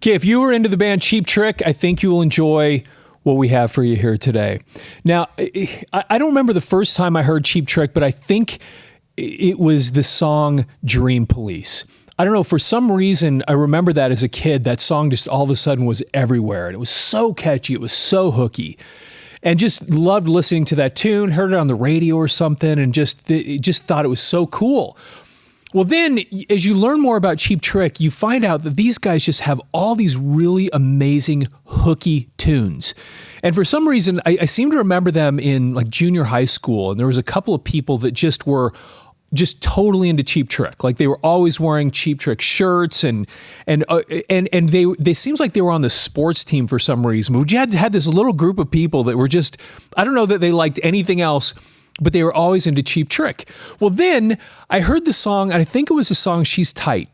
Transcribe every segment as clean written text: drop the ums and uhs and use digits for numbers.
Okay, if you were into the band Cheap Trick, I think you will enjoy what we have for you here today. Now, I don't remember the first time I heard Cheap Trick, but I think it was the song Dream Police. I don't know, for some reason, I remember that as a kid, that song just all of a sudden was everywhere. And it was so catchy, it was so hooky. And just loved listening to that tune, heard it on the radio or something, and just thought it was so cool. Well, then, as you learn more about Cheap Trick, you find out that these guys just have all these really amazing hooky tunes. And for some reason, I seem to remember them in like junior high school, and there was a couple of people that just were just totally into Cheap Trick. Like they were always wearing Cheap Trick shirts, and they seems like they were on the sports team for some reason. We had this little group of people that were just, I don't know that they liked anything else, but they were always into Cheap Trick. Well, then I heard the song, and I think it was the song She's Tight,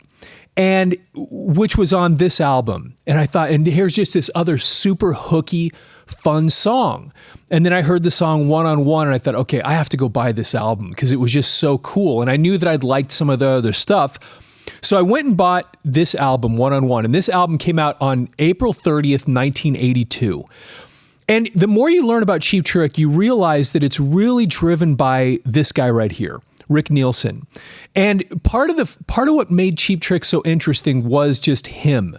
and which was on this album. And I thought, and here's just this other super hooky, fun song. And then I heard the song One on One, and I thought, okay, I have to go buy this album because it was just so cool. And I knew that I'd liked some of the other stuff. So I went and bought this album, One on One. And this album came out on April 30th, 1982. And the more you learn about Cheap Trick, you realize that it's really driven by this guy right here, Rick Nielsen. And part of what made Cheap Trick so interesting was just him,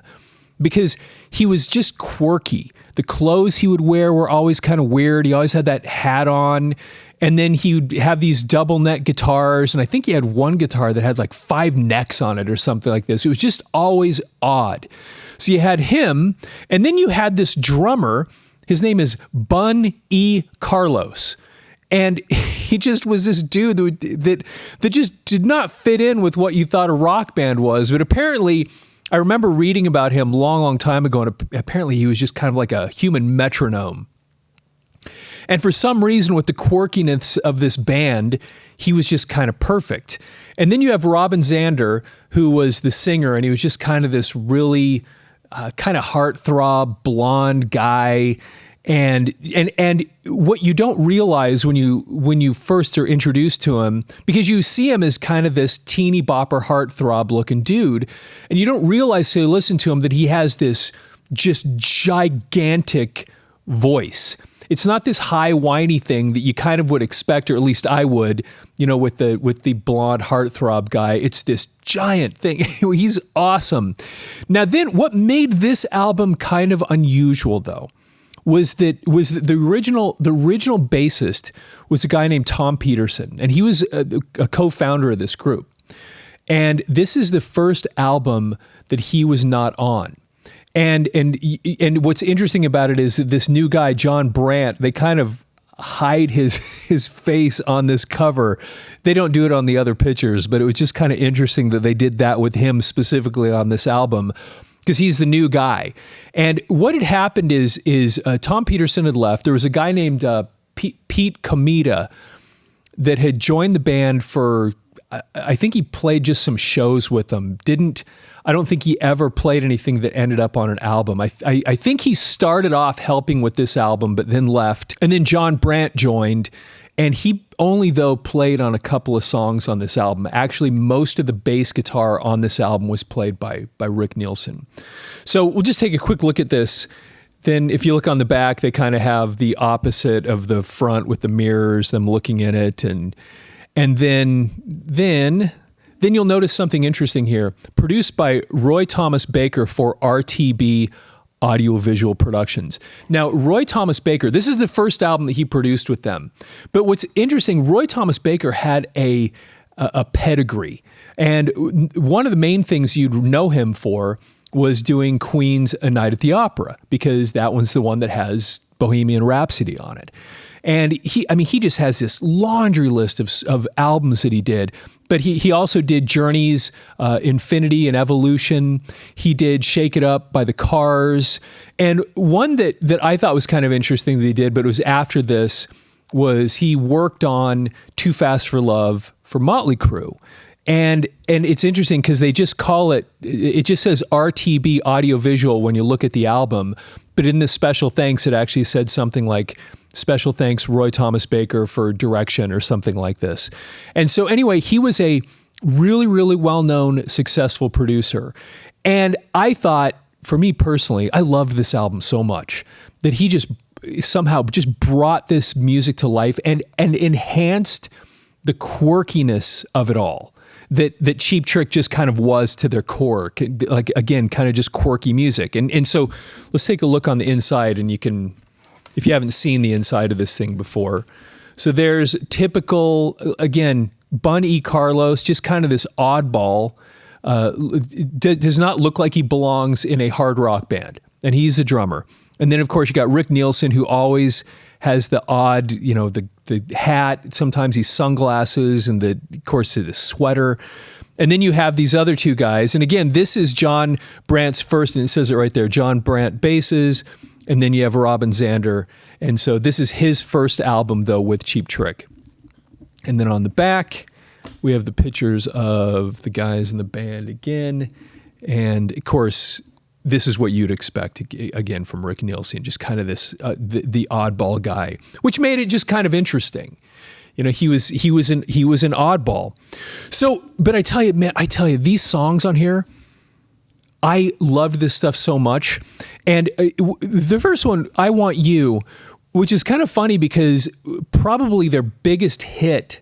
because he was just quirky. The clothes he would wear were always kind of weird. He always had that hat on. And then he would have these double neck guitars. And I think he had one guitar that had like 5 necks on it or something like this. It was just always odd. So you had him, and then you had this drummer. His name is Bun E. Carlos. And he just was this dude that just did not fit in with what you thought a rock band was. But apparently, I remember reading about him long time ago, and apparently he was just kind of like a human metronome. And for some reason, with the quirkiness of this band, he was just kind of perfect. And then you have Robin Zander, who was the singer, and he was just kind of this really kind of heartthrob, blonde guy. And what you don't realize when you first are introduced to him, because you see him as kind of this teeny bopper heartthrob looking dude, and you don't realize till you listen to him that he has this just gigantic voice. It's not this high whiny thing that you kind of would expect, or at least I would, with the blonde heartthrob guy. It's this giant thing. He's awesome. Now then, what made this album kind of unusual though, was the original bassist was a guy named Tom Petersson, and he was a co-founder of this group. And this is the first album that he was not on. And what's interesting about it is that this new guy, John Brant, they kind of hide his face on this cover. They don't do it on the other pictures, but it was just kind of interesting that they did that with him specifically on this album, because he's the new guy. And what had happened is Tom Petersson had left. There was a guy named Pete Comita that had joined the band for, I think he played just some shows with them. I don't think he ever played anything that ended up on an album. I think he started off helping with this album, but then left. And then John Brant joined, and he only, though, played on a couple of songs on this album. Actually, most of the bass guitar on this album was played by Rick Nielsen. So we'll just take a quick look at this. Then if you look on the back, they kind of have the opposite of the front with the mirrors, them looking in it. And then you'll notice something interesting here. Produced by Roy Thomas Baker for RTB Audiovisual Productions. Now, Roy Thomas Baker, this is the first album that he produced with them. But what's interesting, Roy Thomas Baker had a pedigree. And one of the main things you'd know him for was doing Queen's A Night at the Opera, because that one's the one that has Bohemian Rhapsody on it. And he just has this laundry list of albums that he did. But he also did Journey's Infinity and Evolution. He did Shake It Up by the Cars. And one that I thought was kind of interesting that he did, but it was after this, was he worked on Too Fast for Love for Motley Crue. And it's interesting because they just call it just says RTB Audiovisual when you look at the album. But in the special thanks, it actually said something like, special thanks, Roy Thomas Baker, for direction, or something like this. And so anyway, he was a really, really well-known, successful producer. And I thought for me personally, I loved this album so much that he just somehow just brought this music to life and enhanced the quirkiness of it all that Cheap Trick just kind of was to their core. Like, again, kind of just quirky music. And so let's take a look on the inside, and you can, if you haven't seen the inside of this thing before. So there's typical, again, Bun E Carlos, just kind of this oddball, does not look like he belongs in a hard rock band. And he's a drummer. And then, of course, you got Rick Nielsen, who always has the odd, the hat. Sometimes he's sunglasses and, of course, the sweater. And then you have these other two guys. And again, this is John Brant's first, and it says it right there, John Brant basses. And then you have Robin Zander. And so this is his first album, though, with Cheap Trick. And then on the back, we have the pictures of the guys in the band again. And, of course, this is what you'd expect, again, from Rick Nielsen, just kind of this, the oddball guy, which made it just kind of interesting. He was an oddball. So, but I tell you, these songs on here, I loved this stuff so much. And the first one, I Want You, which is kind of funny because probably their biggest hit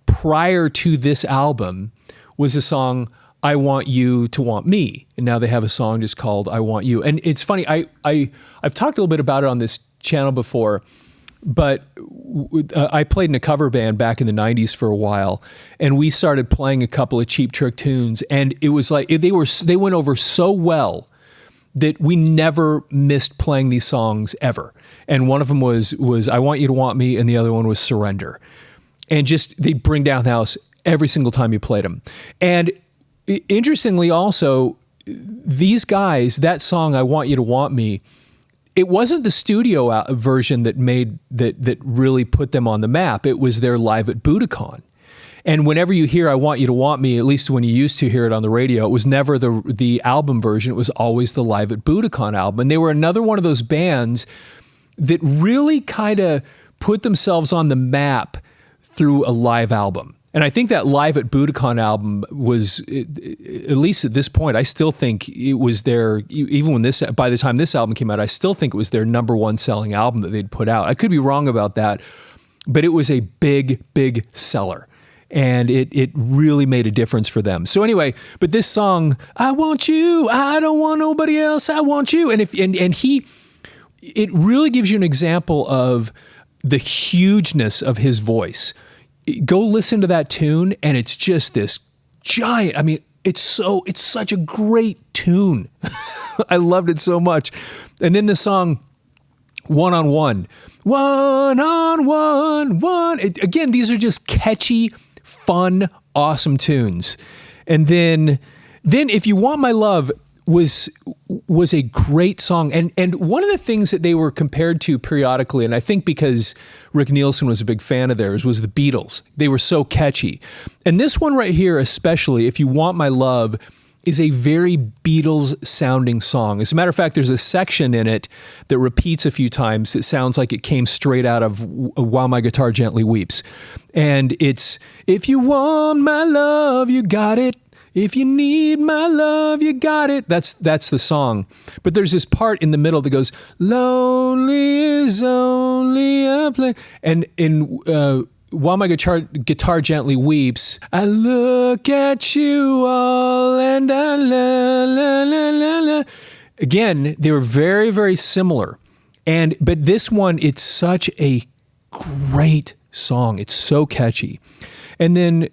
prior to this album was the song I Want You to Want Me. And now they have a song just called I Want You. And it's funny, I've talked a little bit about it on this channel before, but I played in a cover band back in the 90s for a while, and we started playing a couple of Cheap Trick tunes, and it was like they went over so well that we never missed playing these songs ever. And one of them was I Want You to Want Me, and the other one was Surrender. And just, they bring down the house every single time you played them. And interestingly also, these guys, that song, I Want You to Want Me, it wasn't the studio version that really put them on the map. It was their live at Budokan. And whenever you hear I Want You to Want Me, at least when you used to hear it on the radio, it was never the album version. It was always the live at Budokan album. And they were another one of those bands that really kind of put themselves on the map through a live album. And I think that live at Budokan album was, at least at this point, I still think it was their, even when by the time this album came out, I still think it was their number one selling album that they'd put out. I could be wrong about that, but it was a big, big seller. And it really made a difference for them. So anyway, but this song, I Want You, I don't want nobody else, I want you. And it really gives you an example of the hugeness of his voice. Go listen to that tune, and it's just this giant. I mean, it's such a great tune. I loved it so much. And then the song One on One. One on One, one. Again, these are just catchy, fun, awesome tunes. And then If You Want My Love was a great song. And one of the things that they were compared to periodically, and I think because Rick Nielsen was a big fan of theirs, was the Beatles. They were so catchy. And this one right here, especially, If You Want My Love, is a very Beatles-sounding song. As a matter of fact, there's a section in it that repeats a few times. It sounds like it came straight out of While My Guitar Gently Weeps. And it's, if you want my love, you got it. If you need my love, you got it. That's the song. But there's this part in the middle that goes, lonely is only a place. And in While My Guitar Gently Weeps, I look at you all and I la la la la la. Again, they were very, very similar. But this one, it's such a great song. It's so catchy. And then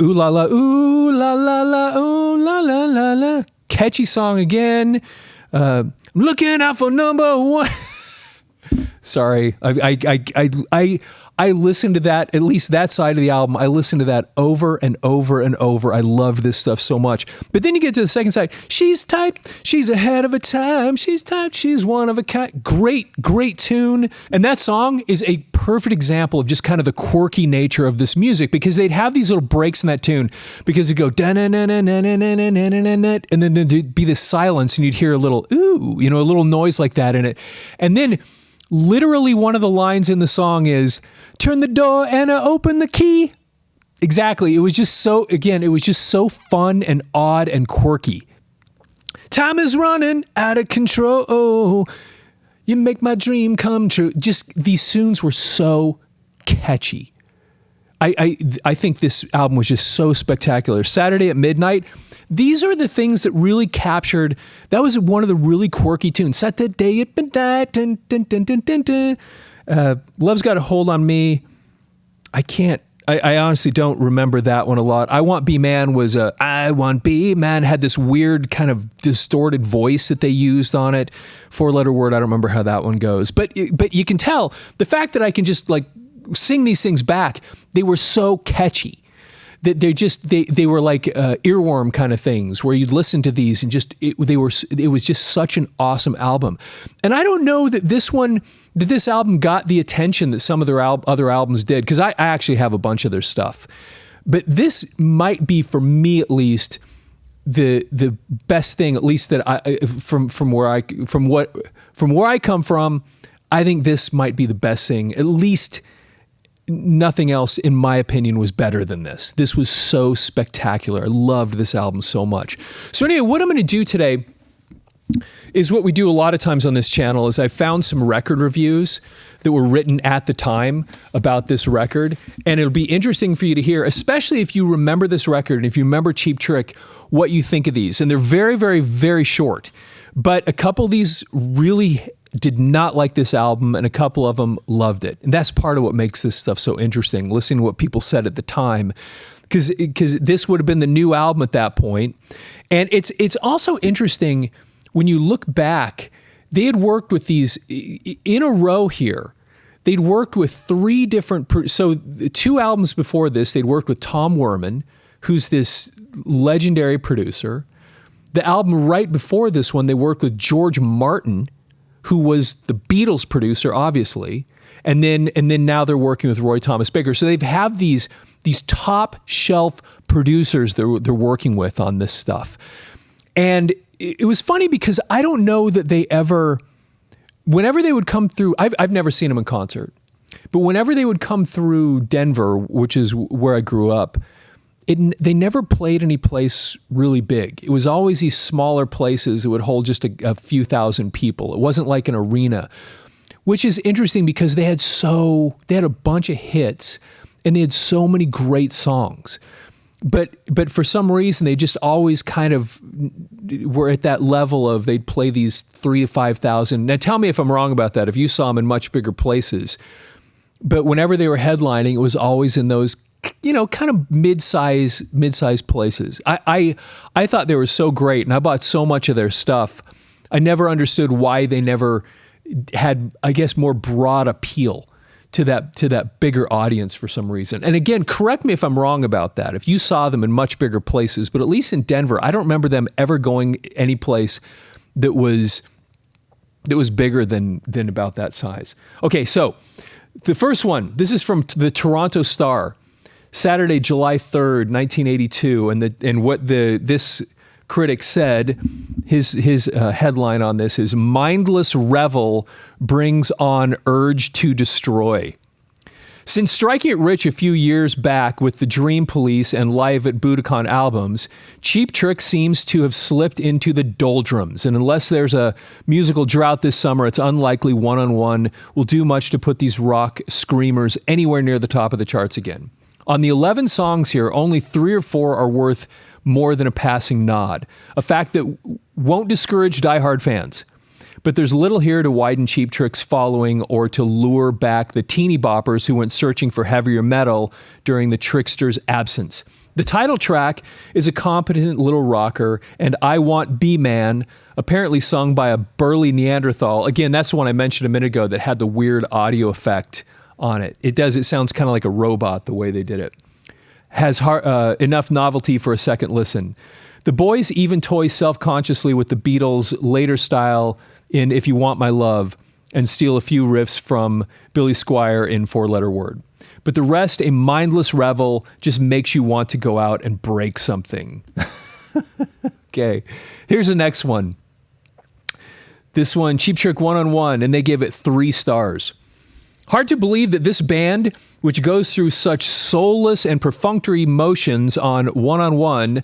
ooh la la, ooh la la la, ooh la la la la. Catchy song again. I'm looking out for number one. Sorry, I listened to that, at least that side of the album, I listened to that over and over and over. I loved this stuff so much. But then you get to the second side. She's tight. She's ahead of her time. She's tight. She's one of a kind. Great, great tune. And that song is a perfect example of just kind of the quirky nature of this music, because they'd have these little breaks in that tune because it'd go da-na-na-na-na-na-na-na-na-na, and then there'd be this silence and you'd hear a little ooh, a little noise like that in it. And then literally one of the lines in the song is, turn the door and I open the key. Exactly. It was just so fun and odd and quirky. Time is running out of control. You make my dream come true. Just these tunes were so catchy. I think this album was just so spectacular. Saturday at Midnight, these are the things that really captured, that was one of the really quirky tunes. Saturday at Midnight, dun, dun, dun, dun, dun, dun. Love's Got a Hold on Me. I honestly don't remember that one a lot. I Want B-Man was I Want B-Man, had this weird kind of distorted voice that they used on it. 4-letter word, I don't remember how that one goes. But you can tell, the fact that I can just like sing these things back, they were so catchy. That they were like earworm kind of things where you'd listen to these and it was just such an awesome album. And I don't know that this album got the attention that some of their other albums did, because I actually have a bunch of their stuff. But this might be, for me at least, the best thing, at least that from where I come from, I think this might be the best thing. At least nothing else, in my opinion, was better than this. This was so spectacular. I loved this album so much. So anyway, what I'm going to do today is what we do a lot of times on this channel, is I found some record reviews that were written at the time about this record. And it'll be interesting for you to hear, especially if you remember this record and if you remember Cheap Trick, what you think of these. And they're very, very, very short. But a couple of these really did not like this album, and a couple of them loved it. And that's part of what makes this stuff so interesting, listening to what people said at the time, because this would have been the new album at that point. And it's also interesting when you look back, they had worked with these in a row here. They'd worked with three different, so the 2 albums before this, they'd worked with Tom Werman, who's this legendary producer. The album right before this one, they worked with George Martin, who was the Beatles producer, obviously, and then now they're working with Roy Thomas Baker. So they've have these top shelf producers they're working with on this stuff. And it was funny because I don't know that they ever, whenever they would come through, I've never seen them in concert, but whenever they would come through Denver, which is where I grew up, they never played any place really big. It was always these smaller places that would hold just a few thousand people. It wasn't like an arena, which is interesting because they had a bunch of hits and they had so many great songs. But for some reason, they just always kind of were at that level of they'd play these 3,000 to 5,000. Now tell me if I'm wrong about that, if you saw them in much bigger places. But whenever they were headlining, it was always in those kind of mid-size places. I thought they were so great, and I bought so much of their stuff. I never understood why they never had, I guess, more broad appeal to that bigger audience for some reason. And again, correct me if I'm wrong about that. If you saw them in much bigger places, but at least in Denver, I don't remember them ever going any place that was bigger than about that size. Okay, so the first one, this is from the Toronto Star. Saturday, July 3rd, 1982, and what this critic said, his headline on this is "Mindless Revel Brings on Urge to Destroy." Since striking it rich a few years back with the Dream Police and Live at Budokan albums, Cheap Trick seems to have slipped into the doldrums, and unless there's a musical drought this summer, it's unlikely One on One will do much to put these rock screamers anywhere near the top of the charts again. On the 11 songs here, only 3 or 4 are worth more than a passing nod, a fact that won't discourage diehard fans. But there's little here to widen Cheap Trick's following or to lure back the teeny boppers who went searching for heavier metal during the Trickster's absence. The title track is a competent little rocker, and I Want B-Man, apparently sung by a burly Neanderthal. Again, that's the one I mentioned a minute ago that had the weird audio effect on it. It sounds kind of like a robot the way they did it. Has enough novelty for a second listen. The boys even toy self-consciously with the Beatles' later style in If You Want My Love and steal a few riffs from Billy Squier in 4-letter word. But the rest, a mindless revel, just makes you want to go out and break something. Okay, here's the next one. This one, Cheap Trick One on One, and they give it 3 stars. Hard to believe that this band, which goes through such soulless and perfunctory motions on One,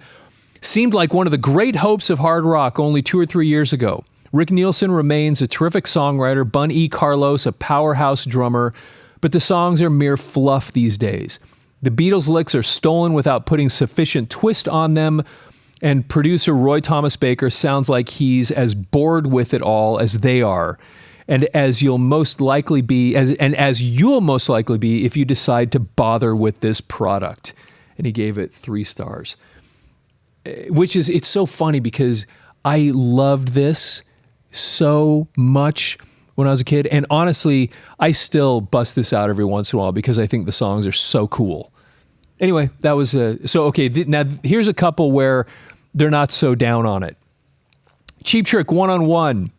Seemed like one of the great hopes of hard rock only 2 or 3 years ago. Rick Nielsen remains a terrific songwriter, Bun E. Carlos a powerhouse drummer, but the songs are mere fluff these days. The Beatles licks are stolen without putting sufficient twist on them, and producer Roy Thomas Baker sounds like he's as bored with it all as they are, and as you'll most likely be if you decide to bother with this product. And he gave it 3 stars, it's so funny because I loved this so much when I was a kid. And honestly, I still bust this out every once in a while because I think the songs are so cool. Anyway, that was now here's a couple where they're not so down on it. Cheap Trick, One on One.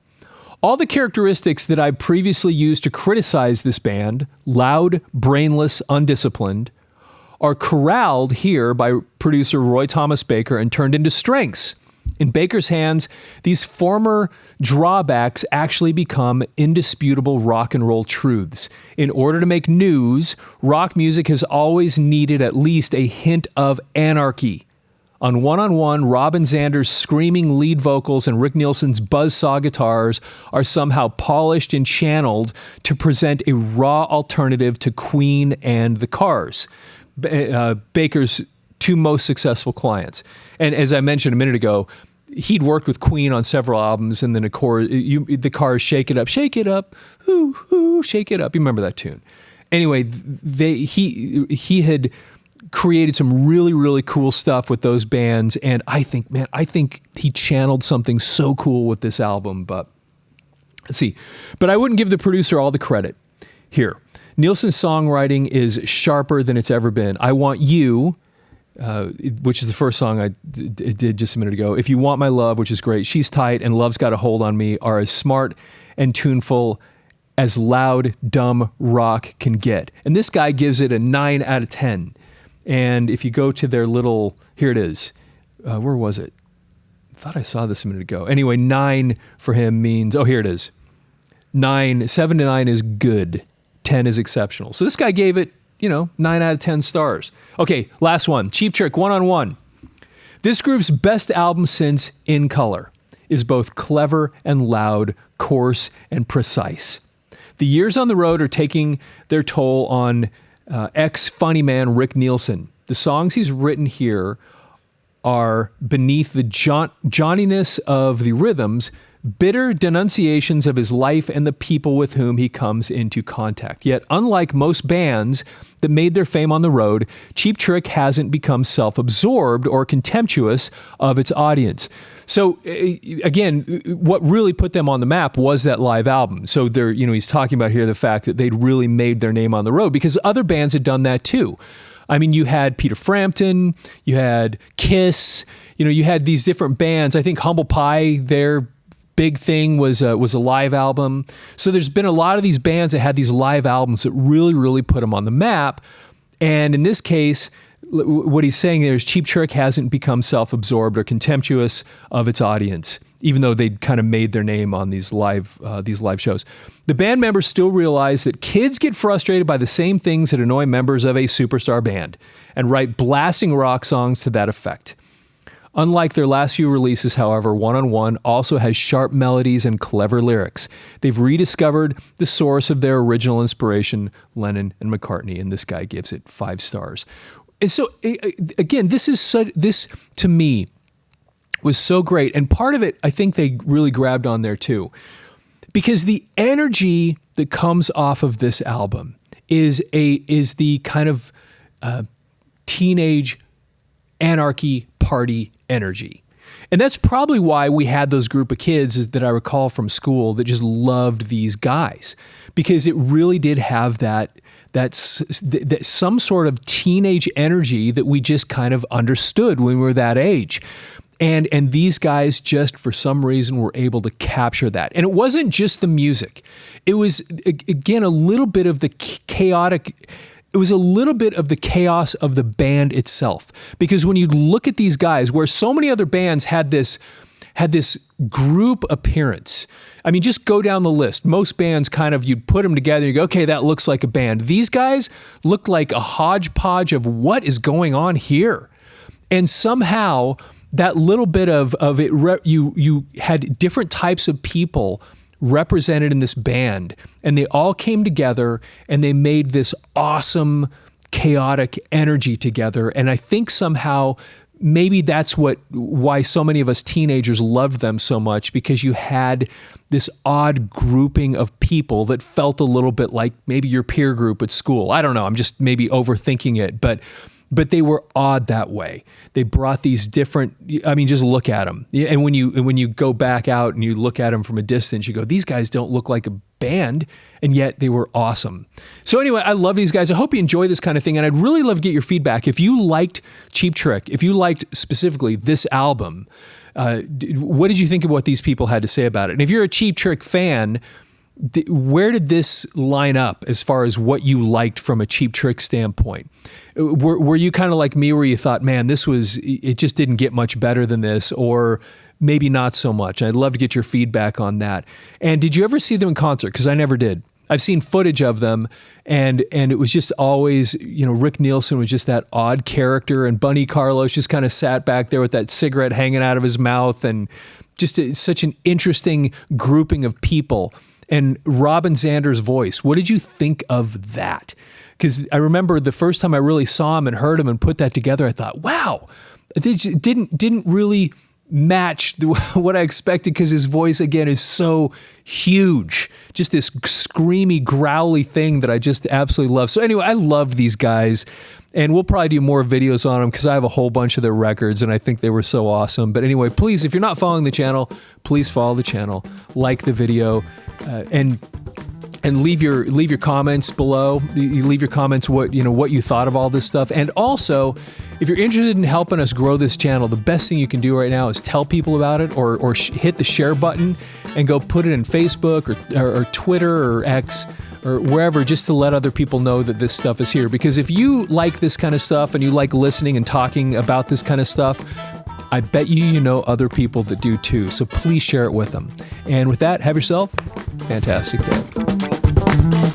All the characteristics that I previously used to criticize this band, loud, brainless, undisciplined, are corralled here by producer Roy Thomas Baker and turned into strengths. In Baker's hands, these former drawbacks actually become indisputable rock and roll truths. In order to make news, rock music has always needed at least a hint of anarchy. On One, Rob and Zander's screaming lead vocals and Rick Nielsen's buzzsaw guitars are somehow polished and channeled to present a raw alternative to Queen and the Cars, Baker's 2 most successful clients. And as I mentioned a minute ago, he'd worked with Queen on several albums, and then the Cars, Shake It Up, ooh, ooh, shake it up. You remember that tune. Anyway, he had created some really, really cool stuff with those bands, and I think he channeled something so cool with this album, but let's see. But I wouldn't give the producer all the credit. Here, Nielsen's songwriting is sharper than it's ever been. I Want You, which is the first song I did just a minute ago. If You Want My Love, which is great. She's Tight and Love's Got a Hold on Me are as smart and tuneful as loud, dumb rock can get. And this guy gives it a 9 out of 10. And if you go to their little, here it is. Where was it? I thought I saw this a minute ago. Anyway, 9 for him means, here it is. 7 to 9 is good. 10 is exceptional. So this guy gave it, 9 out of 10 stars. Okay, last one. Cheap Trick, One on One. This group's best album since In Color is both clever and loud, coarse and precise. The years on the road are taking their toll on ex-funny man Rick Nielsen. The songs he's written here are beneath the Johnniness of the rhythms, bitter denunciations of his life and the people with whom he comes into contact. Yet, unlike most bands that made their fame on the road, Cheap Trick hasn't become self-absorbed or contemptuous of its audience. So again, what really put them on the map was that live album. So he's talking about here the fact that they'd really made their name on the road because other bands had done that too. I mean, you had Peter Frampton, you had Kiss, you had these different bands. I think Humble Pie, their big thing was a live album. So there's been a lot of these bands that had these live albums that really, really put them on the map. And in this case, what he's saying there is Cheap Trick hasn't become self-absorbed or contemptuous of its audience, even though they'd kind of made their name on these live shows. The band members still realize that kids get frustrated by the same things that annoy members of a superstar band and write blasting rock songs to that effect. Unlike their last few releases, however, One on One also has sharp melodies and clever lyrics. They've rediscovered the source of their original inspiration, Lennon and McCartney, and this guy gives it 5 stars. And so, again, this to me was so great. And part of it, I think they really grabbed on there too. Because the energy that comes off of this album is the kind of teenage anarchy party energy. And that's probably why we had those group of kids that I recall from school that just loved these guys, because it really did have that some sort of teenage energy that we just kind of understood when we were that age. And these guys just, for some reason, were able to capture that. And it wasn't just the music. It was, again, a little bit of the chaotic. It was a little bit of the chaos of the band itself. Because when you look at these guys, where so many other bands had this group appearance. I mean, just go down the list. Most bands kind of, you'd put them together and you go, okay, that looks like a band. These guys looked like a hodgepodge of what is going on here. And somehow that little bit of it, you had different types of people represented in this band, and they all came together and they made this awesome, chaotic energy together. And I think somehow maybe that's why so many of us teenagers loved them so much, because you had this odd grouping of people that felt a little bit like maybe your peer group at school. I don't know. I'm just maybe overthinking it, but they were odd that way. They brought these different, I mean, just look at them. And when you go back out and you look at them from a distance, you go, these guys don't look like a band, and yet they were awesome. So anyway, I love these guys. I hope you enjoy this kind of thing, and I'd really love to get your feedback. If you liked Cheap Trick, if you liked specifically this album, what did you think of what these people had to say about it? And if you're a Cheap Trick fan, where did this line up as far as what you liked from a Cheap Trick standpoint? Were you kind of like me, where you thought, man, it just didn't get much better than this, or maybe not so much? I'd love to get your feedback on that. And did you ever see them in concert? Because I never did. I've seen footage of them, and it was just always, Rick Nielsen was just that odd character, and Bun E Carlos just kind of sat back there with that cigarette hanging out of his mouth, and just such an interesting grouping of people. And Robin Zander's voice, what did you think of that? Because I remember the first time I really saw him and heard him and put that together, I thought, wow, it didn't really match what I expected, because his voice, again, is so huge. Just this screamy, growly thing that I just absolutely love. So anyway, I loved these guys, and we'll probably do more videos on them, because I have a whole bunch of their records, and I think they were so awesome. But anyway, please, if you're not following the channel, please follow the channel, like the video, and leave your comments below. You leave your comments what you thought of all this stuff. And also, if you're interested in helping us grow this channel, the best thing you can do right now is tell people about it, or hit the share button and go put it in Facebook or Twitter or X or wherever, just to let other people know that this stuff is here. Because if you like this kind of stuff and you like listening and talking about this kind of stuff, I bet you know other people that do too. So please share it with them. And with that, have yourself a fantastic day.